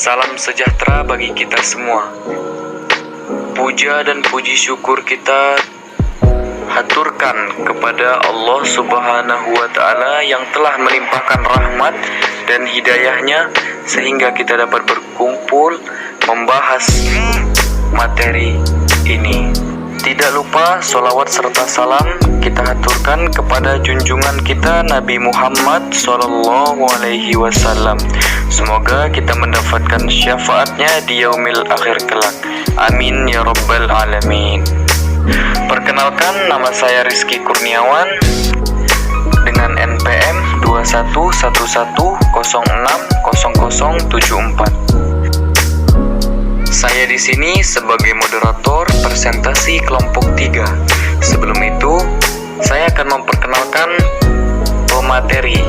Salam sejahtera bagi kita semua. Puja dan puji syukur kita haturkan kepada Allah Subhanahu wa Ta'ala yang telah melimpahkan rahmat dan hidayahnya sehingga kita dapat berkumpul membahas materi ini. Tidak lupa sholawat serta salam kita haturkan kepada junjungan kita Nabi Muhammad SAW. Semoga kita mendapatkan syafaatnya di yaumil akhir kelak. Amin ya rabbal alamin. Perkenalkan, nama saya Rizky Kurniawan dengan NPM 2111060074. Saya di sini sebagai moderator presentasi kelompok 3. Sebelum itu, saya akan memperkenalkan pemateri.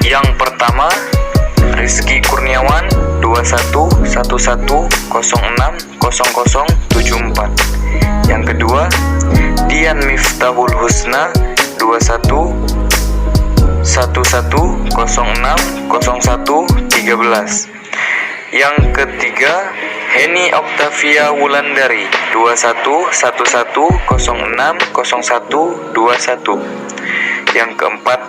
Yang pertama, Rizky Kurniawan 2111060074. Yang kedua, Dian Miftahul Husna 2111060113. Yang ketiga, Heni Oktavia Wulandari 2111060121. Yang keempat,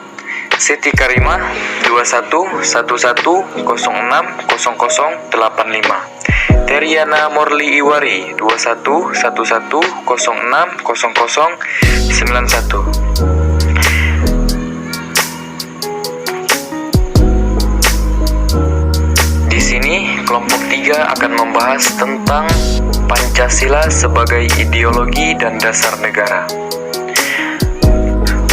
Siti Karimah 2111060085. Teriana Morli Iwari 2111060091. Di sini kelompok 3 akan membahas tentang Pancasila sebagai ideologi dan dasar negara.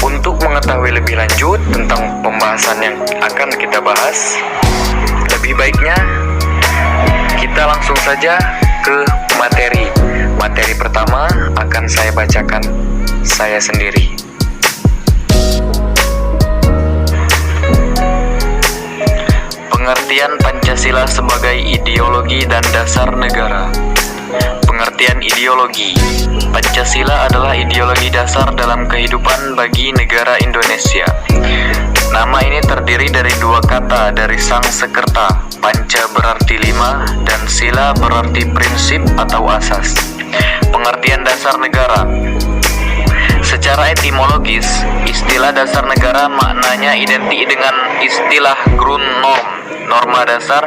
Untuk mengetahui lebih lanjut tentang pembahasan yang akan kita bahas, lebih baiknya kita langsung saja ke materi. Materi pertama akan saya bacakan saya sendiri. Pengertian Pancasila sebagai ideologi dan dasar negara. Pengertian ideologi. Pancasila adalah ideologi dasar dalam kehidupan bagi negara Indonesia. Nama ini terdiri dari dua kata dari Sangsekerta. Panca berarti 5 dan sila berarti prinsip atau asas. Pengertian dasar negara. Secara etimologis, istilah dasar negara maknanya identik dengan istilah Grundnorm, norma dasar,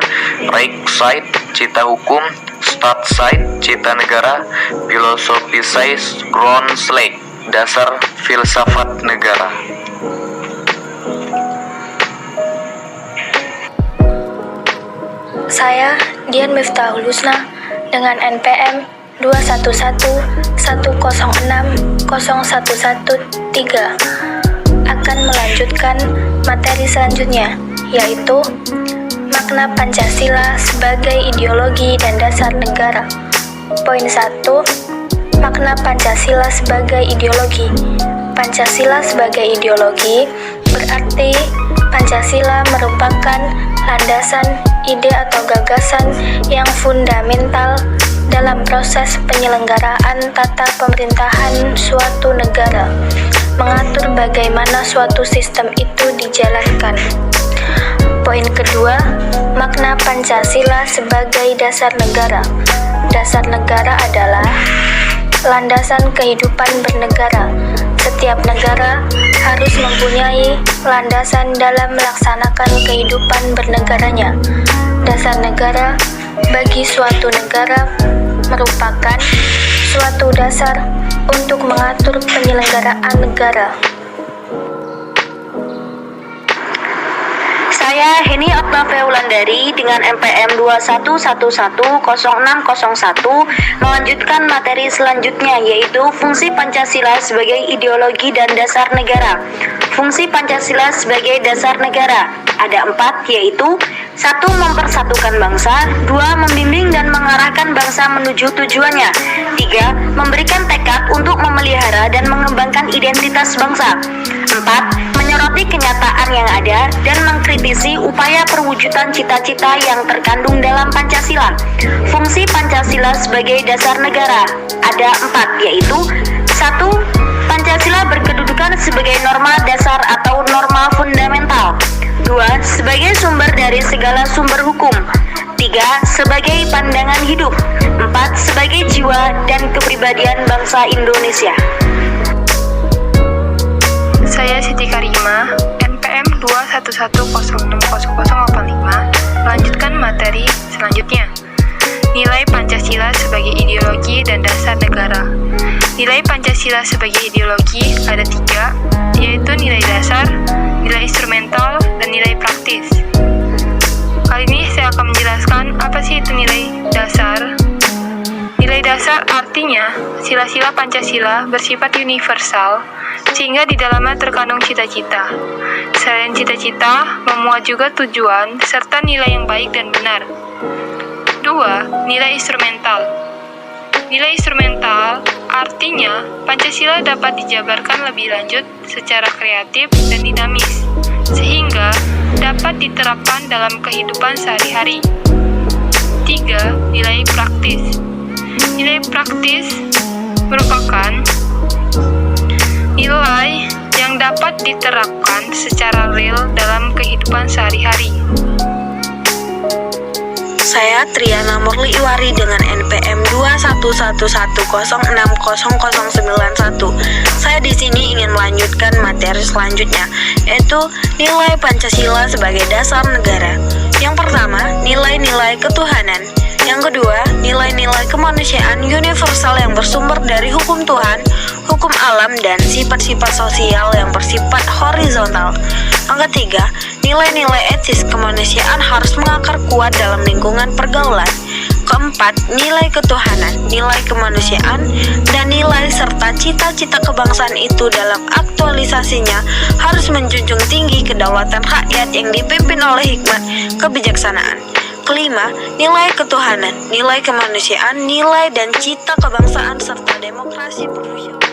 Reichsheit, cita hukum, Staatsheit, cita negara, Philosophisches Grundlage, dasar filsafat negara. Saya Dian Miftahul Husna dengan NPM 2111060013 akan melanjutkan materi selanjutnya, yaitu makna Pancasila sebagai ideologi dan dasar negara. Poin 1. Makna Pancasila sebagai ideologi. Pancasila sebagai ideologi berarti Pancasila merupakan landasan ide atau gagasan yang fundamental dalam proses penyelenggaraan tata pemerintahan suatu negara, mengatur bagaimana suatu sistem itu dijalankan. Poin kedua, makna Pancasila sebagai dasar negara. Dasar negara adalah landasan kehidupan bernegara. Setiap negara harus mempunyai landasan dalam melaksanakan kehidupan bernegaranya. Dasar negara bagi suatu negara merupakan suatu dasar untuk mengatur penyelenggaraan negara. Saya Heni Oktavia Wulandari dengan NPM 21110601 melanjutkan materi selanjutnya, yaitu fungsi Pancasila sebagai ideologi dan dasar negara. Fungsi Pancasila sebagai dasar negara ada 4, yaitu 1. Mempersatukan bangsa. 2. Membimbing dan mengarahkan bangsa menuju tujuannya. 3. Memberikan tekad untuk memelihara dan mengembangkan identitas bangsa. 4. Menyoroti kenyataan yang ada dan mengkritisi upaya perwujudan cita-cita yang terkandung dalam Pancasila. Fungsi Pancasila sebagai dasar negara ada 4, yaitu 1. Pancasila Pancasila berkedudukan sebagai norma dasar atau norma fundamental. 2. Sebagai sumber dari segala sumber hukum. 3. Sebagai pandangan hidup. 4. Sebagai jiwa dan kepribadian bangsa Indonesia. Saya Siti Karima, NPM 211060085, melanjutkan materi selanjutnya. Nilai Pancasila sebagai ideologi dan dasar negara. Nilai Pancasila sebagai ideologi ada 3, yaitu nilai dasar, nilai instrumental, dan nilai praktis. Kali ini saya akan menjelaskan apa sih itu nilai dasar. Nilai dasar artinya sila-sila Pancasila bersifat universal, sehingga di dalamnya terkandung cita-cita. Selain cita-cita, memuat juga tujuan serta nilai yang baik dan benar. 2. Nilai instrumental. Nilai instrumental artinya Pancasila dapat dijabarkan lebih lanjut secara kreatif dan dinamis, sehingga dapat diterapkan dalam kehidupan sehari-hari. 3. Nilai praktis. Nilai praktis merupakan nilai yang dapat diterapkan secara real dalam kehidupan sehari-hari. Saya Triana Murli Iwari dengan NPM 21110600091. Saya di sini ingin melanjutkan materi selanjutnya, yaitu nilai Pancasila sebagai dasar negara. Yang pertama, nilai-nilai ketuhanan. Yang kedua, nilai-nilai kemanusiaan universal yang bersumber dari hukum Tuhan, hukum alam, dan sifat-sifat sosial yang bersifat horizontal. Yang ketiga, nilai-nilai etis kemanusiaan harus mengakar kuat dalam lingkungan pergaulan. Keempat, nilai ketuhanan, nilai kemanusiaan, dan nilai serta cita-cita kebangsaan itu dalam aktualisasinya harus menjunjung tinggi kedaulatan rakyat yang dipimpin oleh hikmat kebijaksanaan. Kelima, nilai ketuhanan, nilai kemanusiaan, nilai dan cita kebangsaan serta demokrasi profesional.